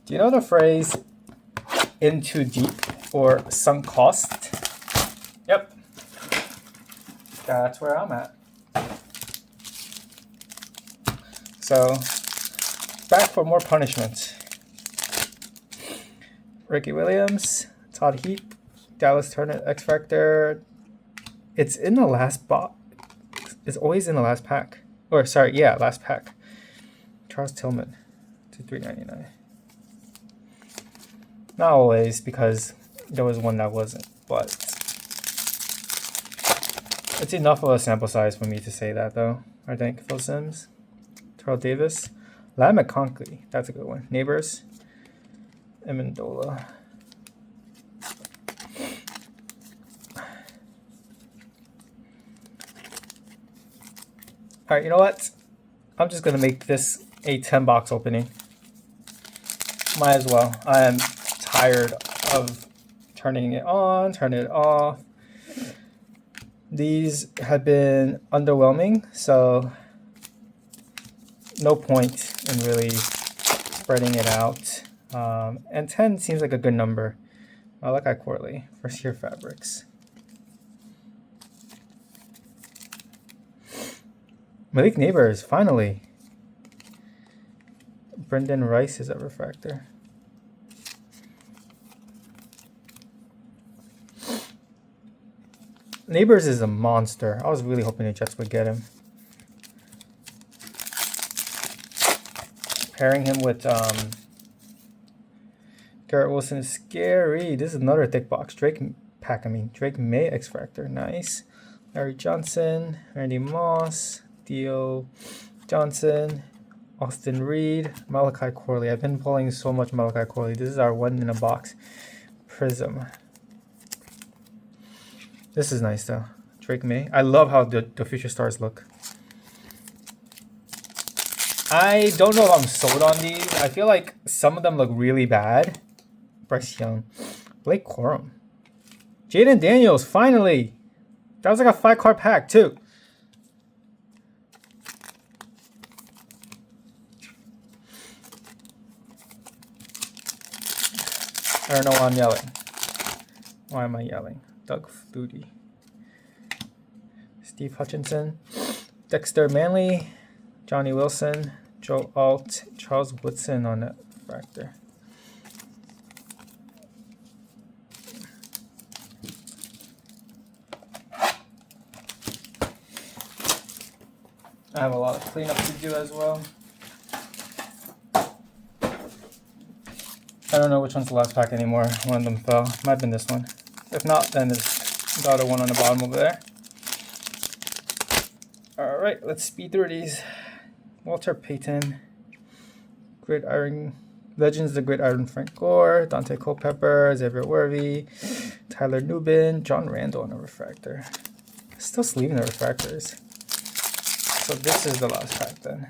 Do you know the phrase in too deep or sunk cost? Yep. That's where I'm at. So, back for more punishment. Ricky Williams, Todd Heap, Dallas Turner, X Factor. It's in the last box. It's always in the last pack. Or sorry, yeah, last pack. Charles Tillman to $3.99. Not always, because there was one that wasn't, but it's enough of a sample size for me to say that, though. I think Phil Simms, Terrell Davis, Ladd McConkey. That's a good one. Neighbors, Amendola. All right, you know what? I'm just gonna make this a 10-box opening. Might as well. I am tired of turning it on, turning it off. These have been underwhelming, so no point in really spreading it out. And 10 seems like a good number. Malachi Corley, First Year Fabrics. Malik Neighbors, finally. Brendan Rice is a refractor. Neighbors is a monster. I was really hoping the Jets would get him. Pairing him with Garrett Wilson is scary. This is another thick box. Drake May X Factor. Nice. Larry Johnson, Randy Moss, Theo Johnson, Austin Reed, Malachi Corley. I've been pulling so much Malachi Corley. This is our one in a box prism. This is nice though. Drake May. I love how the future stars look. I don't know if I'm sold on these. I feel like some of them look really bad. Bryce Young. Blake Corum. Jaden Daniels, finally. That was like a 5-card pack too. I don't know why I'm yelling. Why am I yelling? Doug Flutie. Steve Hutchinson. Dexter Manley. Johnny Wilson. Joe Alt. Charles Woodson on that refractor. I have a lot of cleanup to do as well. I don't know which one's the last pack anymore. One of them fell. Might have been this one. If not, then it's the other one on the bottom over there. Alright, let's speed through these. Walter Payton. Gridiron Legends, the Gridiron Frank Gore. Dante Culpepper. Xavier Worthy. Tyler Nubin. John Randall on a refractor. Still sleeving the refractors. So this is the last pack then.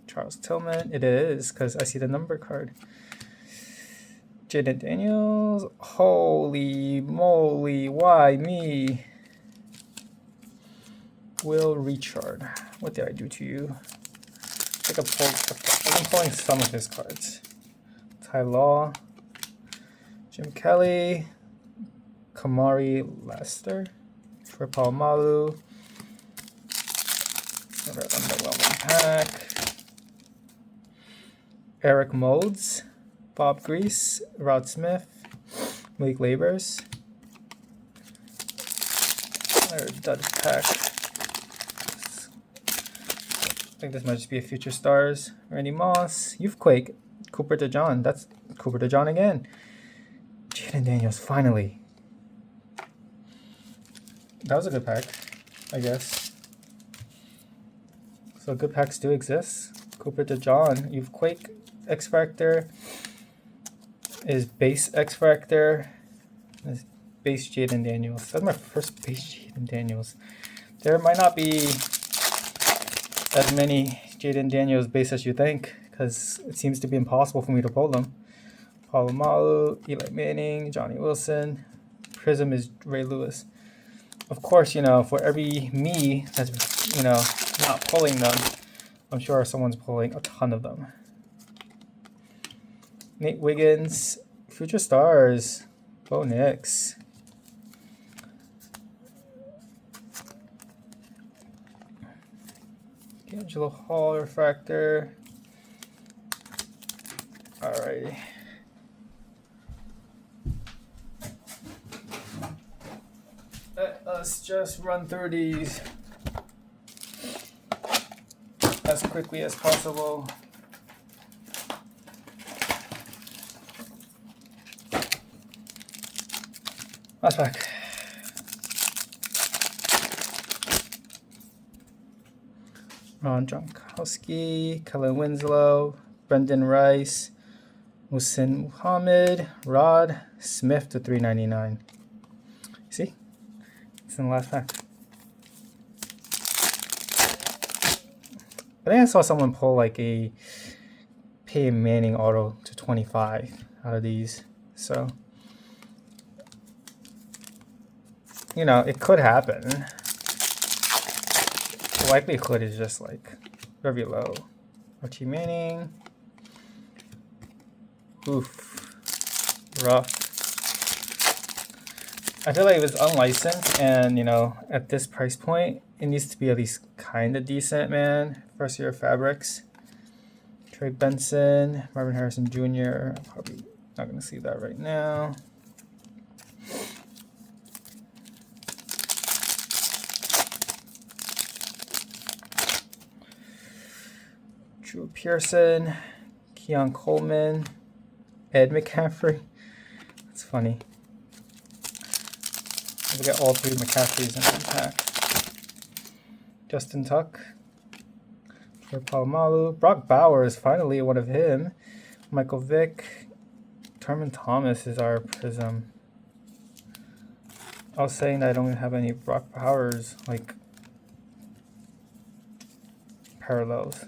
Charles Tillman. It is, because I see the number card. Jaden Daniels. Holy moly, why me? Will Richard. What did I do to you? I think I've been pulling some of his cards. Ty Law. Jim Kelly. Kamari Lester. Troy Polamalu. Another underwhelming pack. Eric Modes. Bob Grease, Rod Smith, Malik Labors. Another dud pack. I think this might just be a Future Stars. Randy Moss, Youthquake, Cooper DeJohn. That's Cooper DeJohn again. Jaden Daniels, finally. That was a good pack, I guess. So good packs do exist. Cooper DeJohn, Youthquake, X Factor. Is base X Factor. Is base Jaden Daniels. That's my first base Jaden Daniels. There might not be as many Jaden Daniels base as you think, because it seems to be impossible for me to pull them. Polamalu, Eli Manning, Johnny Wilson. Prism is Ray Lewis. Of course, you know, for every me that's, you know, not pulling them, I'm sure someone's pulling a ton of them. Nate Wiggins, Future Stars, Bo Nix. Angelo Hall refractor. Alrighty. Let's just run through these as quickly as possible. Last pack. Ron Gronkowski, Kellen Winslow, Brendan Rice, Musin Muhammad, Rod Smith to 399. See? It's in the last pack. I think I saw someone pull like a Peyton Manning auto to 25 out of these. So, you know, it could happen. The likelihood is just like very low. Archie Manning. Oof. Rough. I feel like if it's unlicensed and, you know, at this price point, it needs to be at least kind of decent, man. First year fabrics. Trey Benson, Marvin Harrison Jr. Probably not going to see that right now. Drew Pearson, Keon Coleman, Ed McCaffrey. That's funny. We got all three McCaffreys in one pack. Justin Tuck, Troy Polamalu, Brock Bowers, finally one of him. Michael Vick, Terman Thomas is our Prism. I was saying that I don't have any Brock Bowers like parallels.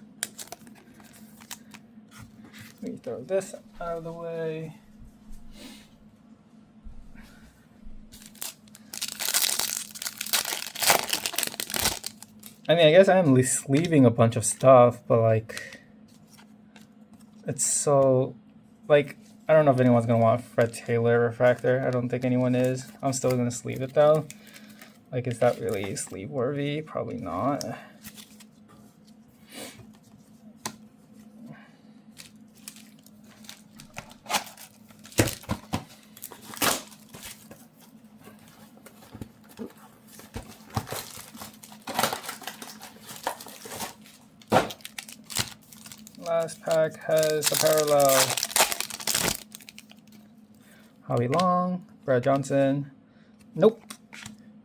Let me throw this out of the way. I mean, I guess I'm sleeving a bunch of stuff, but like, it's so, like, I don't know if anyone's gonna want Fred Taylor refractor. I don't think anyone is. I'm still gonna sleeve it though. Like, is that really sleeve worthy? Probably not. Last pack has a parallel. Howie Long, Brad Johnson. Nope.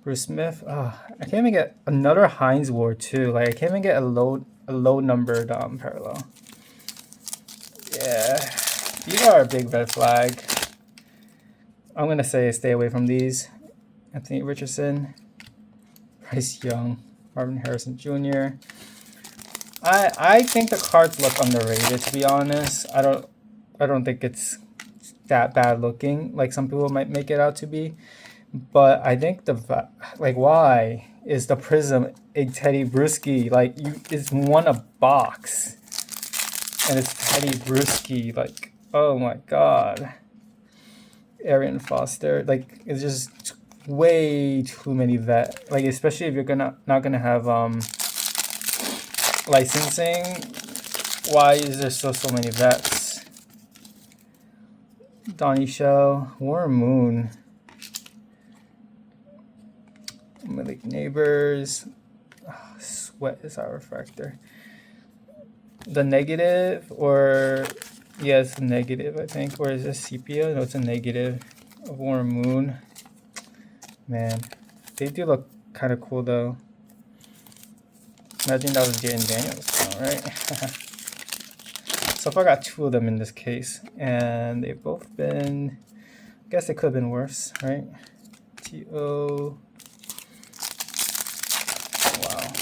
Bruce Smith. Oh, I can't even get another Heinz Ward too. Like, I can't even get a low numbered parallel. Yeah, these are a big red flag. I'm gonna say stay away from these. Anthony Richardson, Bryce Young, Marvin Harrison Jr. I think the cards look underrated, to be honest. I don't think it's that bad looking like some people might make it out to be. But I think why is the Prism a Teddy Bruschi? Like, it's one a box, and it's Teddy Bruschi. Like, oh my god, Arian Foster. Like, it's just way too many vet. Like, especially if you're not gonna have licensing. Why is there so many vets? Donnie Shell, Warren Moon, Malik Neighbors. Oh, Sweat is our refractor. The negative, or yeah, it's a negative, I think. Or is this sepia? No, it's a negative of Warren Moon. Man, they do look kind of cool though. Imagine that was Jaden Daniels, right? So far, I got two of them in this case, and they've both been. I guess it could have been worse, right? T.O. Wow.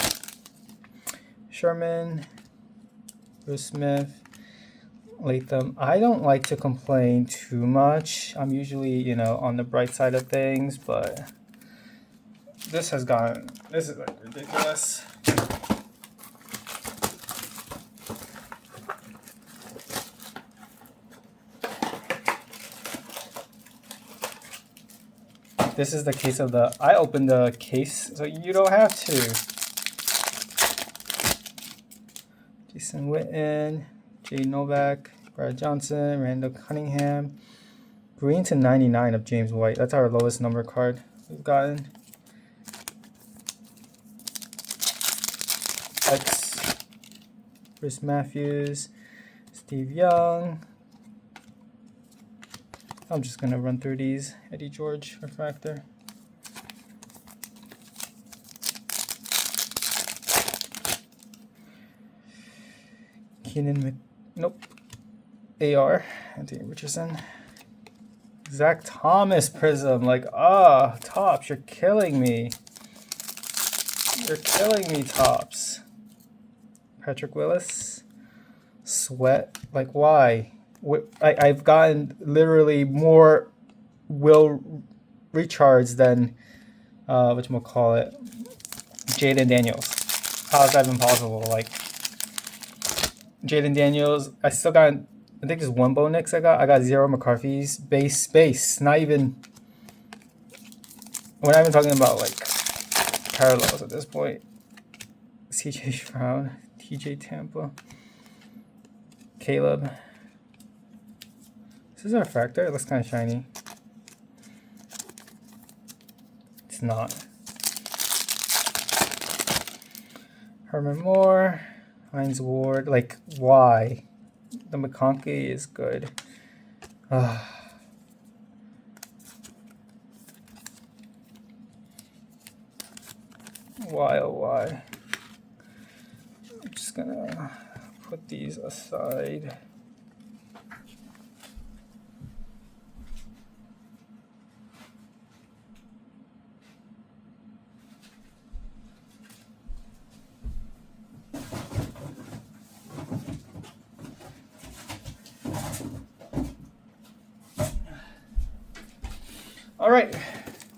Sherman, Bruce Smith, Latham. I don't like to complain too much. I'm usually, you know, on the bright side of things, but this is like ridiculous. This is the case of the, I opened the case, so you don't have to. Jason Witten, Jay Novak, Brad Johnson, Randall Cunningham. Green to 99 of James White. That's our lowest number card we've gotten. X, Chris Matthews, Steve Young. I'm just going to run through these. Eddie George, refractor. Nope. AR, Anthony Richardson. Zach Thomas Prism. Like, Topps, you're killing me. You're killing me, Topps. Patrick Willis. Sweat. Like, why? I've gotten literally more Will Richards than whatchamacallit, Jaden Daniels. How has that been possible? Like, Jaden Daniels, I still got, I think there's one Bo Nix I got 0 McCarthy's base. Not even, we're not even talking about like parallels at this point. CJ Stroud, TJ Tampa, Caleb. This is a refractor. It looks kind of shiny. It's not. Herman Moore, Hines Ward. Like, why? The McConkey is good. Why, oh why? I'm just gonna put these aside. All right,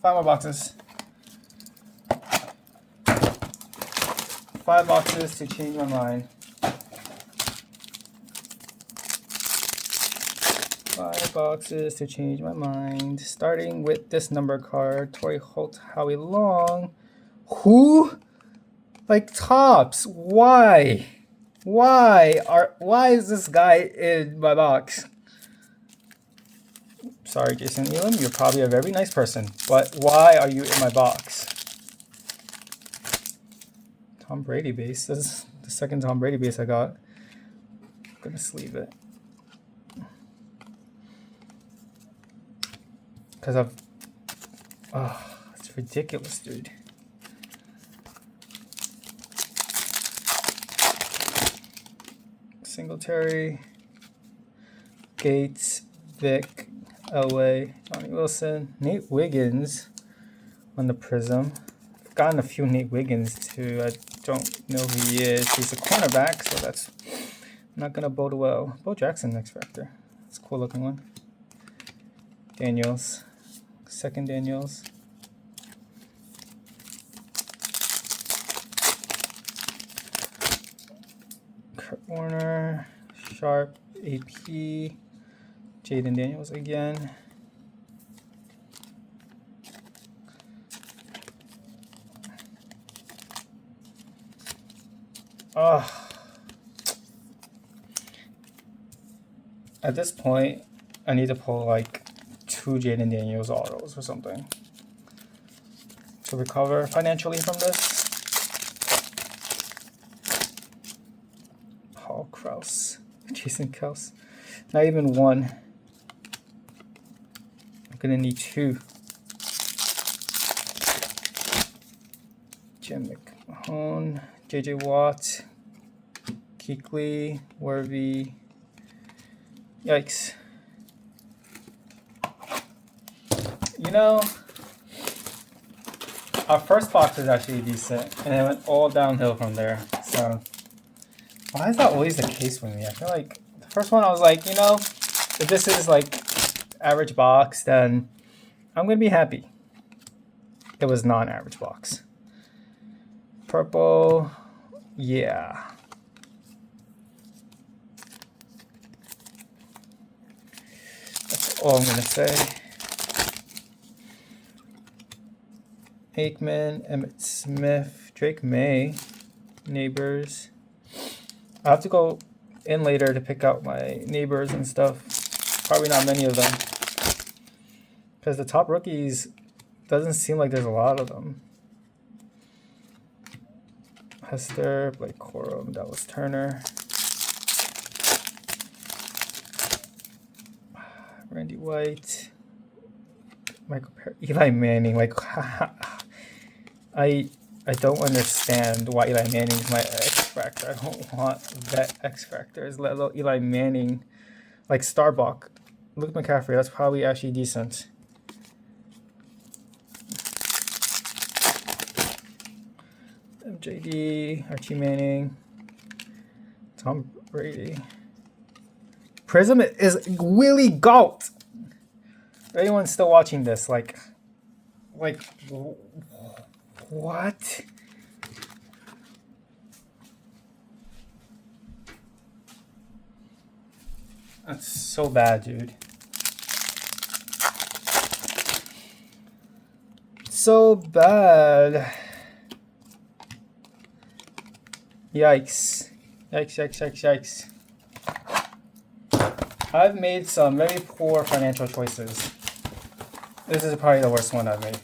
5 more boxes. 5 boxes to change my mind. 5 boxes to change my mind. Starting with this number card, Torrey Holt, Howie Long. Who? Like, Topps, why? Why is this guy in my box? Sorry, Jason Elam, you're probably a very nice person, but why are you in my box? Tom Brady base. This is the second Tom Brady base I got. I'm gonna sleeve it. Because of, it's ridiculous, dude. Singletary, Gates, Vic, Elway, Johnny Wilson, Nate Wiggins on the Prism. I've gotten a few Nate Wiggins too. I don't know who he is. He's a cornerback, so that's not gonna bode well. Bo Jackson, X Factor. It's a cool looking one. Daniels, second Daniels. Kurt Warner, Sharp, AP. Jaden Daniels again. At this point, I need to pull like 2 Jaden Daniels autos or something to recover financially from this. Paul Krause, Jason Kels. Not even 1. I'm gonna need 2. Jim McMahon, JJ Watt, Keekly, Worthy. Yikes. You know, our first box is actually decent, and it went all downhill from there. So, why is that always the case with me? I feel like the first one I was like, you know, if this is like average box, then I'm gonna be happy. It was non-average box. Purple, yeah. That's all I'm gonna say. Aikman, Emmett Smith, Drake May, Neighbors. I have to go in later to pick out my neighbors and stuff. Probably not many of them. Because the top rookies doesn't seem like there's a lot of them. Hester, Blake Corum, Dallas Turner. Randy White. Michael Perry, Eli Manning. Like, I don't understand why Eli Manning is my X Factor. I don't want that X Factors, let alone Eli Manning. Like Starbuck. Luke McCaffrey, that's probably actually decent. MJD, Archie Manning, Tom Brady. Prism is Willie Gault. Anyone still watching this? Like, what? That's so bad, dude. So bad. Yikes. Yikes. I've made some very poor financial choices. This is probably the worst one I've made.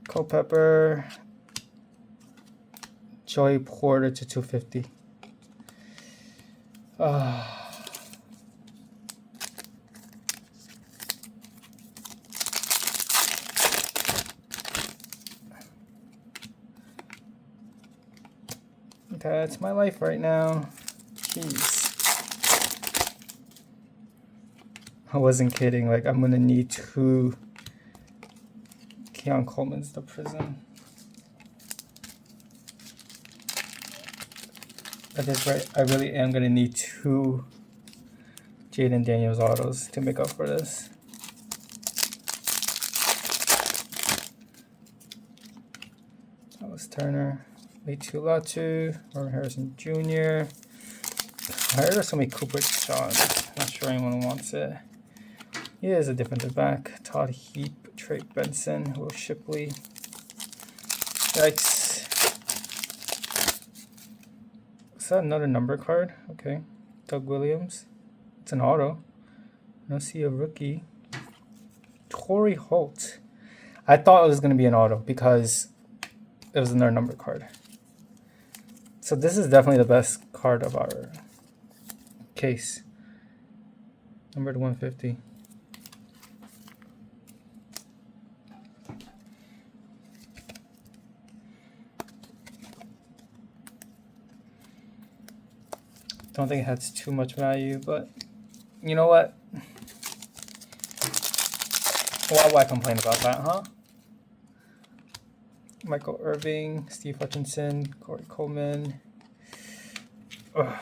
Culpepper, Joey Porter to 250. That's my life right now. Jeez. I wasn't kidding. Like, I'm gonna need 2 Keon Coleman's the Prism. That is right. I really am gonna need 2 Jaden Daniels autos to make up for this. Dallas Turner, Latu Latu, Robert Harrison Jr. I heard there's so many Cooper Sean. Not sure anyone wants it. He is a defensive back. Todd Heap, Trey Benson, Will Shipley. Yikes. Is that another number card? Okay. Doug Williams. It's an auto. I don't see a rookie. Torrey Holt. I thought it was going to be an auto because it was another number card. So this is definitely the best card of our case. Numbered 150. Don't think it has too much value, but you know what? Why would I complain about that, huh? Michael Irving, Steve Hutchinson, Corey Coleman. Ugh.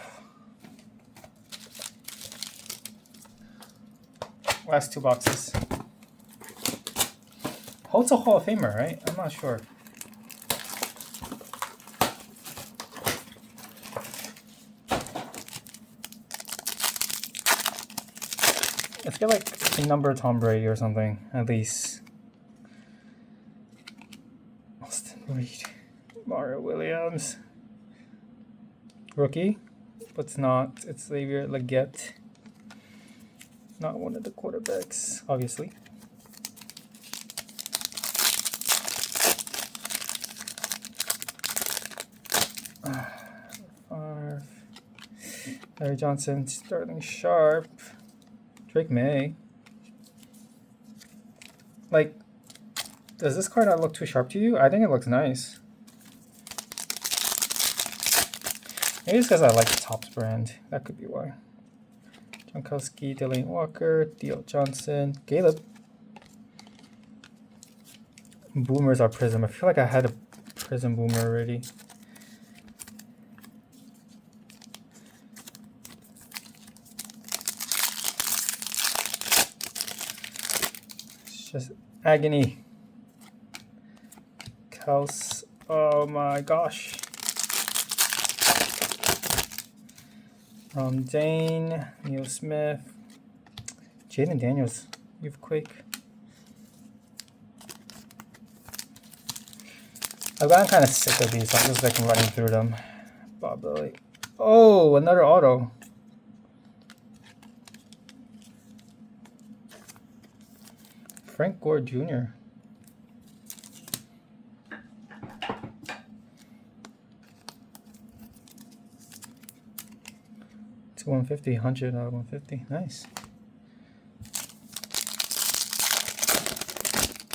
Last 2 boxes. Holt's a Hall of Famer, right? I'm not sure. Let's get like a number Tom Brady or something, at least. Austin Reed, Mario Williams. Rookie, but it's not. It's Xavier Legette. Not one of the quarterbacks, obviously. Larry Johnson, Sterling Sharp, Drake May. Like, does this card not look too sharp to you? I think it looks nice. Maybe it's because I like the Topps brand. That could be why. Jankowski, Delaney Walker, Theo Johnson, Caleb. Boomers are Prism. I feel like I had a Prism Boomer already. It's just agony. Kels. Oh my gosh. Dane, Neil Smith, Jaden Daniels. You've Quake. I've gotten kind of sick of these, so I'm just like running through them. Bob Lilly. Oh, another auto. Frank Gore Jr. It's 150, 100 out of 150. Nice.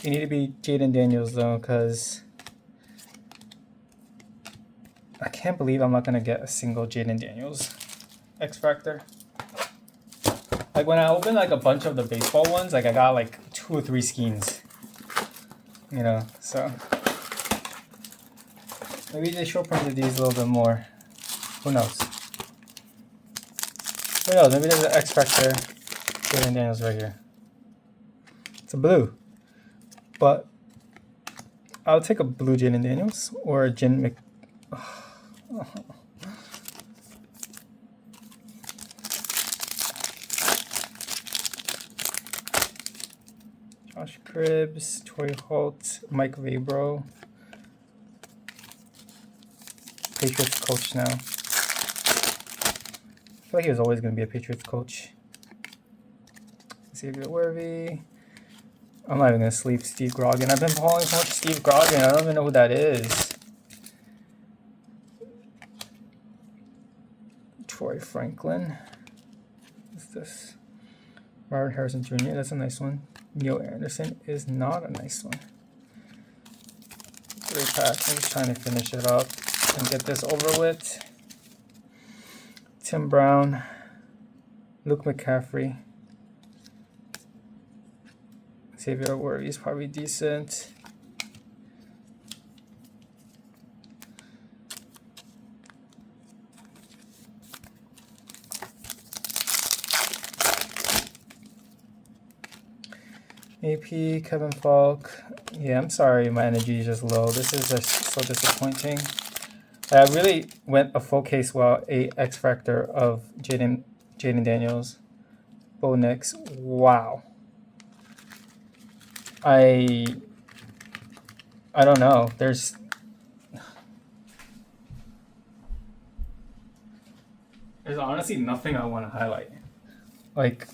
You need to be Jaden Daniels though, because I can't believe I'm not gonna get a single Jaden Daniels X Factor. Like when I opened like a bunch of the baseball ones, like I got like 2 or 3 skins. You know, so maybe they show printed these a little bit more. Who knows? Who knows? Maybe there's an X Factor Jaden Daniels right here. It's a blue. But I'll take a blue Jaden Daniels or a Jin Mc. Josh Cribbs, Troy Holt, Mike Vabro. Patriots coach now. I feel like he was always going to be a Patriots coach. Xavier Worthy. I'm not even going to sleep. Steve Grogan. I've been following so much Steve Grogan. I don't even know who that is. Troy Franklin. What's this? Robert Harrison Jr. That's a nice one. Neil Anderson is not a nice one. 3 packs. I'm just trying to finish it up and get this over with. Tim Brown. Luke McCaffrey. Xavier Worthy is probably decent. AP, Kevin Falk. Yeah, I'm sorry, my energy is just low. This is just so disappointing. I really went a full case while a X Factor of Jaden Daniels. Bo Nix. Wow. I don't know. There's honestly nothing I want to highlight. Like,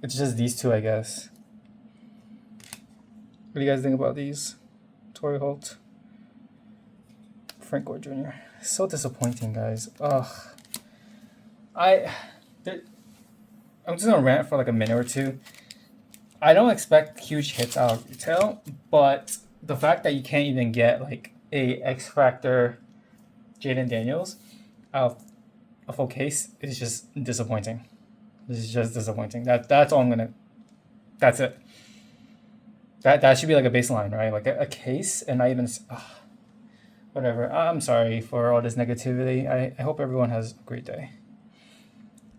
it's just these two, I guess. What do you guys think about these? Torrey Holt, Frank Gore Jr. So disappointing, guys. Ugh. I'm just gonna rant for like a minute or two. I don't expect huge hits out of retail, but the fact that you can't even get like a X Factor Jaden Daniels out of a full case is just disappointing. This is just disappointing. That's all I'm gonna. That's it. That should be like a baseline, right? Like a case, and not even. Whatever. I'm sorry for all this negativity. I hope everyone has a great day.